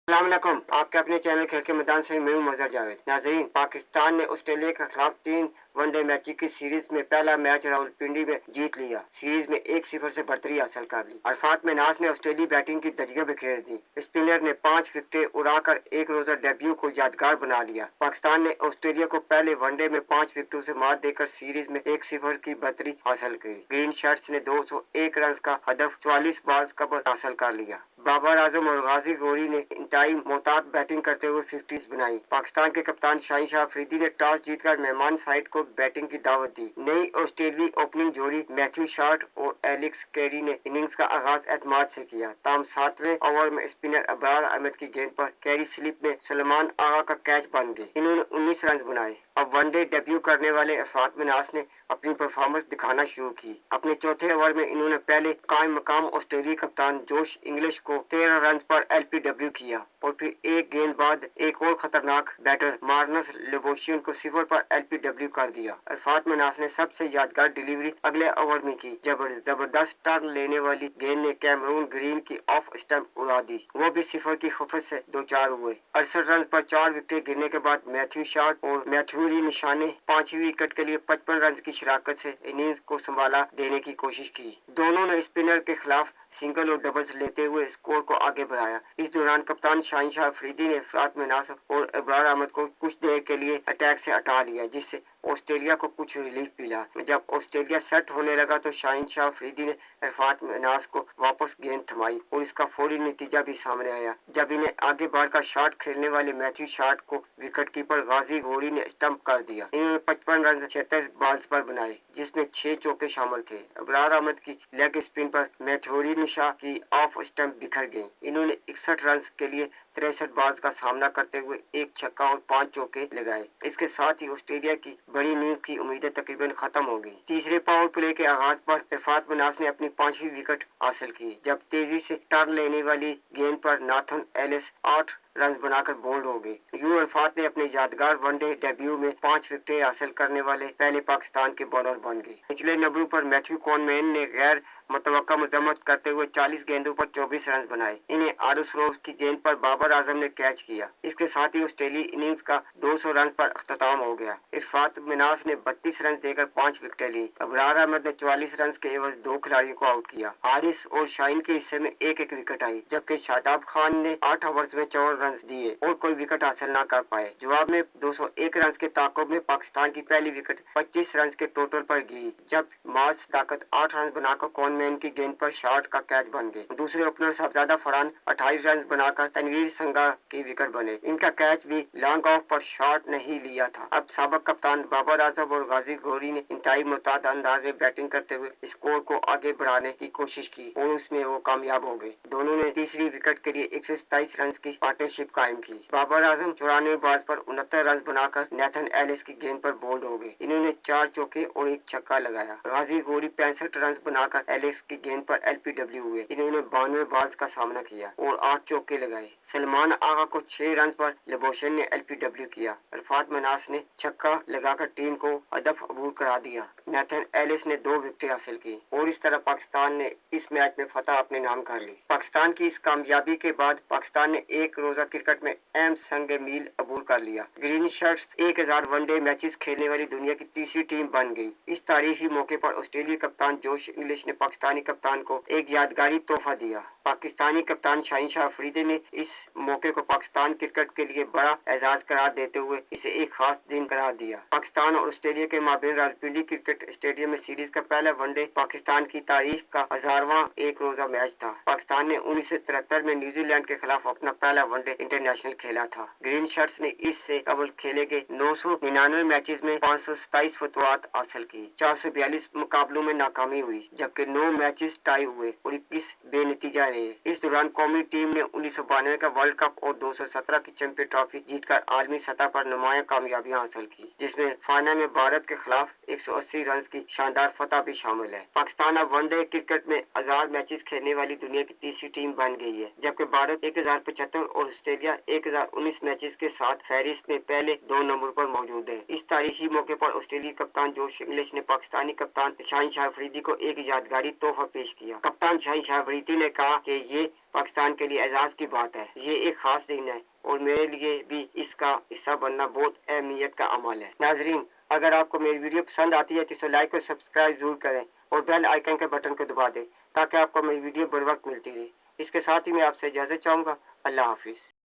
अस्सलामुअलैकुम, आपके अपने चैनल खेल के मैदान से मैं हूं मजहर जावेद। नाजरीन, पाकिस्तान ने ऑस्ट्रेलिया के खिलाफ 3 वनडे मैच की सीरीज में पहला मैच रावलपिंडी में जीत लिया। सीरीज में 1-0 से बढ़तरी हासिल कर ली। अरफात मिन्हास ने ऑस्ट्रेलियाई बैटिंग की धज्जियां बिखेर दी। स्पिनर ने 5 विकेटें उड़ाकर एक रोजा डेब्यू को यादगार बना लिया। पाकिस्तान ने ऑस्ट्रेलिया को पहले वनडे में 5 विकेटों से मात देकर सीरीज में 1-0 की बढ़तरी हासिल की। ग्रीन शर्ट्स ने 201 रन का हदफ 44 बॉल्स का हासिल कर लिया। बाबर आजम और गाजी गौरी ने इंतहाई मोहतात बैटिंग करते हुए 50s बनाई। पाकिस्तान के कप्तान शाहीन शाह अफरीदी ने टॉस जीतकर मेहमान साइड को बैटिंग की दावत दी। नई ऑस्ट्रेलियाई ओपनिंग जोड़ी मैथ्यू शॉर्ट और एलेक्स कैरी ने इनिंग्स का आगाज एतमाद से किया। ताम 7वें ओवर में स्पिनर अबरार अहमद की गेंद पर कैरी स्लिप में सलमान आगा का कैच बन गए। इन्होंने 19 रन बनाए। अब वनडे डेब्यू करने वाले अरफात मिन्हास ने अपनी परफॉर्मेंस दिखाना शुरू की। अपने चौथे ओवर में इन्होंने पहले कायम मकाम ऑस्ट्रेलियाई कप्तान जोश इंग्लिश को 13 रन पर एलपीडब्ल्यू किया और फिर एक गेंद बाद एक और खतरनाक बैटर मार्नस लेबोशियन को 0 पर एलपीडब्ल्यू कर दिया। अरफात मिन्हास ने सबसे यादगार डिलीवरी अगले ओवर में की। जबरदस्त टर्न लेने वाली गेंद ने कैमरून ग्रीन की ऑफ स्टंप उड़ा दी। वो भी 0 की खफत से 2-4 हुए। 68 रन पर 4 विकेट गिरने के बाद मैथ्यू शॉर्ट और मैथ्यूरी निशा ने 5वीं विकेट के लिए 55 रन की शराकत से इनिंग्स को संभाला देने की कोशिश की। दोनों ने स्पिनर के खिलाफ सिंगल और डबल्स लेते हुए स्कोर को आगे बढ़ाया। इस दौरान कप्तान शाहीन शाह अफरीदी ने अरफात मिन्हास और अबरार अहमद को कुछ देर के लिए अटैक से हटा लिया, जिससे ऑस्ट्रेलिया को कुछ रिलीफ मिला। जब ऑस्ट्रेलिया सेट होने लगा तो शाहीन शाह अफरीदी ने अरफात मिन्हास को वापस गेंद थमाई और इसका फौरी नतीजा भी सामने आया जब इन्हें आगे बढ़कर शॉट खेलने वाले मैथ्यू शॉट को विकेट कीपर गाजी गौरी ने स्टंप कर दिया। इन्होंने 55 रन 36 बॉल्स पर बनाए, जिसमें 6 चौके शामिल थे। अबरार अहमद की लेग स्पिन पर मैथ्यूरी निशा की ऑफ स्टंप बिखर गई। इन्होंने 61 रन के लिए 63 बॉल्स का सामना करते हुए एक छक्का और 5 चौके लगाए। इसके साथ ही ऑस्ट्रेलिया की बड़ी नींद की उम्मीदें तकरीबन खत्म हो गई। तीसरे पावर प्ले के आगाज पर अरफात मिन्हास ने अपनी 5वीं विकेट हासिल की, जब तेजी से टर्न लेने वाली गेंद पर नाथन एलिस 8 रन बनाकर बोल्ड हो गए। यूं अरफात ने अपने यादगार वनडे डेब्यू में 5 विकेटें हासिल करने वाले पहले पाकिस्तान के बॉलर बन गए। पिछले नबरू पर मैथ्यू कॉनमैन ने गैर मुतवक्का मजम्मत करते हुए 40 गेंदों पर 24 रन बनाए। इन्हें आरुस रोज की गेंद पर बाबर आजम ने कैच किया। इसके साथ ही ऑस्ट्रेलियाई इनिंग्स का 200 रन पर अख्ताम हो गया। अरफात मिन्हास ने 32 रन देकर 5 विकेटें ली। अबरार अहमद ने 44 रन के एवज 2 खिलाड़ियों को आउट किया। हारिस और शाहीन के हिस्से में एक विकेट आई, जबकि शादाब खान ने 8 ओवर्स में 4 रन दिए और कोई विकेट हासिल न कर पाए। जवाब में 201 रन के ताक़ुब में पाकिस्तान की पहली विकेट 25 रन के टोटल पर गिरी, जब माज सदाकत 8 रन बनाकर कॉनमैन की गेंद पर शॉट का कैच बन गए। दूसरे ओपनर साहबजादा फरहान 28 रन बनाकर तनवीर संगा की विकेट बने। इनका कैच भी लॉन्ग ऑफ पर शॉट नहीं लिया था। अब साबिक कप्तान बाबर आजम और गाजी गौरी ने इंतहाई मुतवाज़ी अंदाज में बैटिंग करते हुए स्कोर को आगे बढ़ाने की कोशिश की और उसमें वो कामयाब हो गए। दोनों ने तीसरी विकेट के लिए 127 रन की पार्टनरशिप कायम की। बाबर आजम 94 बॉल्स पर 69 रन बनाकर नेथन एलिस की गेंद पर बोल्ड हो गए। इन्होंने 4 चौके और एक छक्का लगाया। गाजी गौरी 65 रन बनाकर एलिस की गेंद पर एलपीडब्ल्यू हुए। इन्होंने 92 बॉल्स का सामना किया और 8 चौके लगाए। सलमान आगा को 6 रन पर लेबोशन ने एलपीडब्ल्यू किया। अरफात मिन्हास ने छक्का लगाकर टीम को हदफ अबूर करा दिया। नेथन एलिस ने 2 विकेटें हासिल की और इस तरह पाकिस्तान ने इस मैच में फतह अपने नाम कर ली। पाकिस्तान की इस कामयाबी के बाद पाकिस्तान ने एक रोजा क्रिकेट में अहम संग मील अबूर कर लिया। ग्रीन शर्ट्स 1000 वनडे मैचेस खेलने वाली दुनिया की तीसरी टीम बन गई। इस तारीखी मौके पर ऑस्ट्रेलियाई कप्तान जोश इंग्लिश ने पाकिस्तानी कप्तान को एक यादगारी तोहफा दिया। पाकिस्तानी कप्तान शाहीन शाह अफरीदी ने इस मौके को पाकिस्तान क्रिकेट के लिए बड़ा एजाज करार देते हुए इसे एक खास दिन करार दिया। पाकिस्तान और ऑस्ट्रेलिया के माबेन रावलपिंडी क्रिकेट स्टेडियम में सीरीज का पहला वनडे पाकिस्तान की तारीख का 1000वां एक रोजा मैच था। पाकिस्तान ने 1973 में न्यूजीलैंड के खिलाफ अपना पहला वनडे इंटरनेशनल खेला था। ग्रीन शर्ट्स ने इससे कबल खेले गए 999 मैचेस में 527 फतवात हासिल की। 442 मुकाबलों में नाकामी हुई, जबकि 9 मैचेस टाई हुए और 21 बेनतीजा रहे। इस दौरान कौमी टीम ने 1992 का वर्ल्ड कप और 217 की चैंपियन ट्रॉफी जीतकर आलमी सतह पर नुमाया कामयाबियां हासिल की, जिसमें फाइनल में भारत के खिलाफ 180 रन की शानदार फतह भी शामिल है। पाकिस्तान अब वनडे क्रिकेट में 1000 मैचेस खेलने वाली दुनिया की तीसरी टीम बन गई है, जबकि भारत 1075 और ऑस्ट्रेलिया 1019 मैचेस के साथ फहरिस्त में पहले 2 नंबर पर मौजूद है। इस तारीखी मौके पर ऑस्ट्रेलियाई कप्तान जोश इंग्लिश ने पाकिस्तानी कप्तान शाहीन शाह अफरीदी को एक यादगारी तोहफा पेश किया। कप्तान शाहीन शाह अफरीदी ने कहा कि ये پاکستان کے لیے اعزاز کی بات ہے۔ یہ ایک خاص دن ہے اور میرے لیے بھی اس کا حصہ بننا بہت اہمیت کا عمل ہے۔ ناظرین، اگر آپ کو میری ویڈیو پسند آتی ہے تو اسے لائک اور سبسکرائب ضرور کریں اور بیل آئیکن کے بٹن کو دبا دیں تاکہ آپ کو میری ویڈیو بر وقت ملتی رہے۔ اس کے ساتھ ہی میں آپ سے اجازت چاہوں گا۔ اللہ حافظ۔